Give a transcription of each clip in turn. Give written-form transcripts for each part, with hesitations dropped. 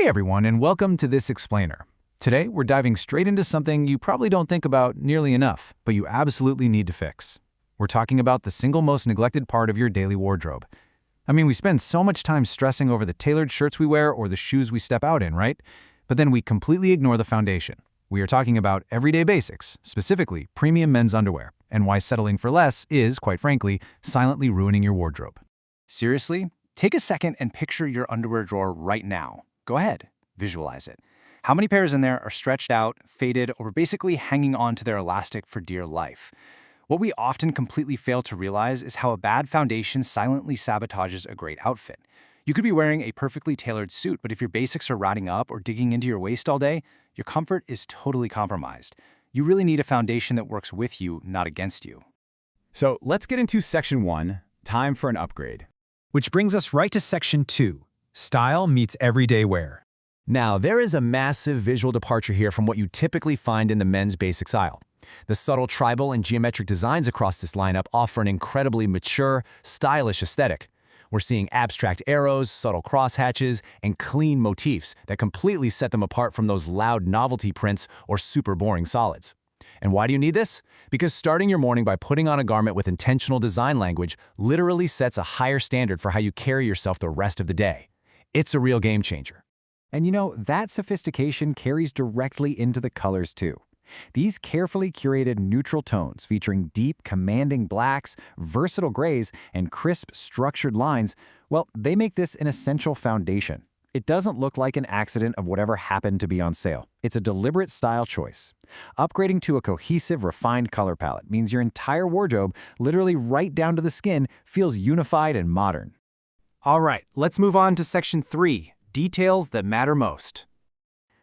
Hey everyone, and welcome to this explainer. Today, we're diving straight into something you probably don't think about nearly enough, but you absolutely need to fix. We're talking about the single most neglected part of your daily wardrobe. I mean, we spend so much time stressing over the tailored shirts we wear or the shoes we step out in, right? But then we completely ignore the foundation. We are talking about everyday basics, specifically premium men's underwear, and why settling for less is, quite frankly, silently ruining your wardrobe. Seriously? Take a second and picture your underwear drawer right now. Go ahead, visualize it. How many pairs in there are stretched out, faded, or basically hanging on to their elastic for dear life? What we often completely fail to realize is how a bad foundation silently sabotages a great outfit. You could be wearing a perfectly tailored suit, but if your basics are rotting up or digging into your waist all day, your comfort is totally compromised. You really need a foundation that works with you, not against you. So let's get into Section 1, time for an upgrade. Which brings us right to Section 2, style meets everyday wear. Now, there is a massive visual departure here from what you typically find in the men's basics aisle. The subtle tribal and geometric designs across this lineup offer an incredibly mature, stylish aesthetic. We're seeing abstract arrows, subtle crosshatches, and clean motifs that completely set them apart from those loud novelty prints or super boring solids. And why do you need this? Because starting your morning by putting on a garment with intentional design language literally sets a higher standard for how you carry yourself the rest of the day. It's a real game changer. And you know, that sophistication carries directly into the colors too. These carefully curated neutral tones featuring deep, commanding blacks, versatile grays, and crisp, structured lines, well, they make this an essential foundation. It doesn't look like an accident of whatever happened to be on sale. It's a deliberate style choice. Upgrading to a cohesive, refined color palette means your entire wardrobe, literally right down to the skin, feels unified and modern. All right, let's move on to Section 3, details that matter most.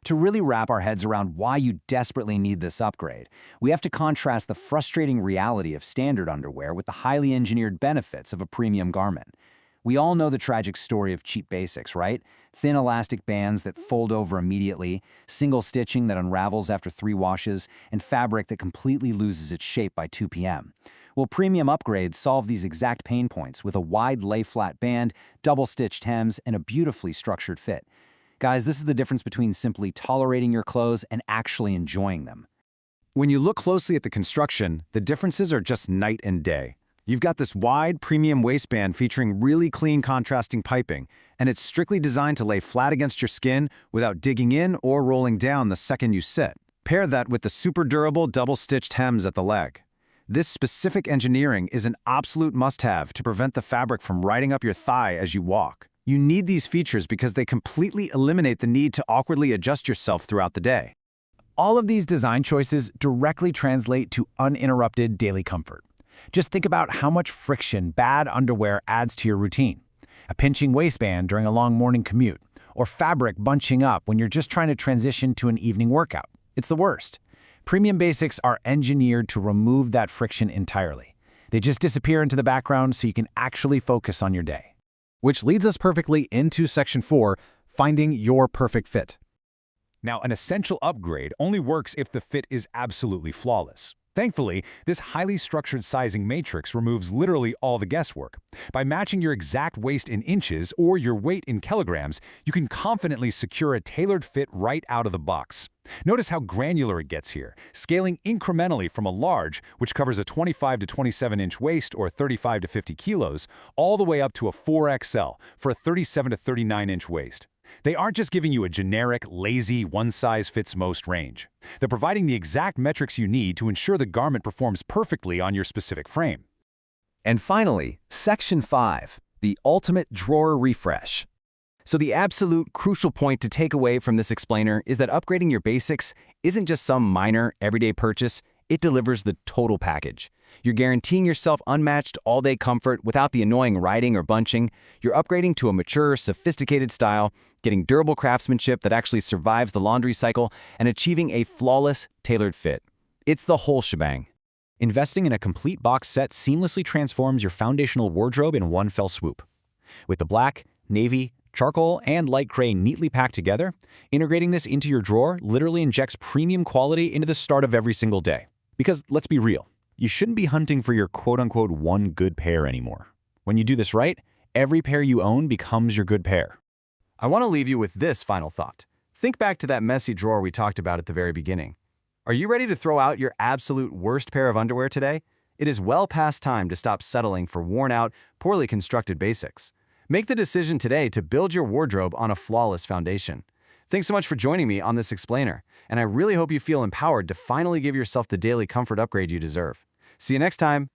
To really wrap our heads around why you desperately need this upgrade, we have to contrast the frustrating reality of standard underwear with the highly engineered benefits of a premium garment. We all know the tragic story of cheap basics, right? Thin elastic bands that fold over immediately, single stitching that unravels after 3 washes, and fabric that completely loses its shape by 2 p.m. Well, premium upgrades solve these exact pain points with a wide lay-flat band, double-stitched hems, and a beautifully structured fit. Guys, this is the difference between simply tolerating your clothes and actually enjoying them. When you look closely at the construction, the differences are just night and day. You've got this wide, premium waistband featuring really clean contrasting piping, and it's strictly designed to lay flat against your skin without digging in or rolling down the second you sit. Pair that with the super durable double-stitched hems at the leg. This specific engineering is an absolute must-have to prevent the fabric from riding up your thigh as you walk. You need these features because they completely eliminate the need to awkwardly adjust yourself throughout the day. All of these design choices directly translate to uninterrupted daily comfort. Just think about how much friction bad underwear adds to your routine. A pinching waistband during a long morning commute, or fabric bunching up when you're just trying to transition to an evening workout. It's the worst. Premium basics are engineered to remove that friction entirely. They just disappear into the background so you can actually focus on your day. Which leads us perfectly into Section 4, finding your perfect fit. Now, an essential upgrade only works if the fit is absolutely flawless. Thankfully, this highly structured sizing matrix removes literally all the guesswork. By matching your exact waist in inches or your weight in kilograms, you can confidently secure a tailored fit right out of the box. Notice how granular it gets here, scaling incrementally from a large, which covers a 25 to 27-inch waist or 35 to 50 kilos, all the way up to a 4XL for a 37 to 39-inch waist. They aren't just giving you a generic, lazy, one-size-fits-most range. They're providing the exact metrics you need to ensure the garment performs perfectly on your specific frame. And finally, Section 5, the ultimate drawer refresh. So the absolute crucial point to take away from this explainer is that upgrading your basics isn't just some minor, everyday purchase, it delivers the total package. You're guaranteeing yourself unmatched all-day comfort without the annoying riding or bunching. You're upgrading to a mature, sophisticated style, getting durable craftsmanship that actually survives the laundry cycle, and achieving a flawless, tailored fit. It's the whole shebang. Investing in a complete box set seamlessly transforms your foundational wardrobe in one fell swoop. With the black, navy, charcoal, and light gray neatly packed together, integrating this into your drawer literally injects premium quality into the start of every single day. Because let's be real, you shouldn't be hunting for your quote-unquote one good pair anymore. When you do this right, every pair you own becomes your good pair. I want to leave you with this final thought. Think back to that messy drawer we talked about at the very beginning. Are you ready to throw out your absolute worst pair of underwear today? It is well past time to stop settling for worn-out, poorly constructed basics. Make the decision today to build your wardrobe on a flawless foundation. Thanks so much for joining me on this explainer, and I really hope you feel empowered to finally give yourself the daily comfort upgrade you deserve. See you next time.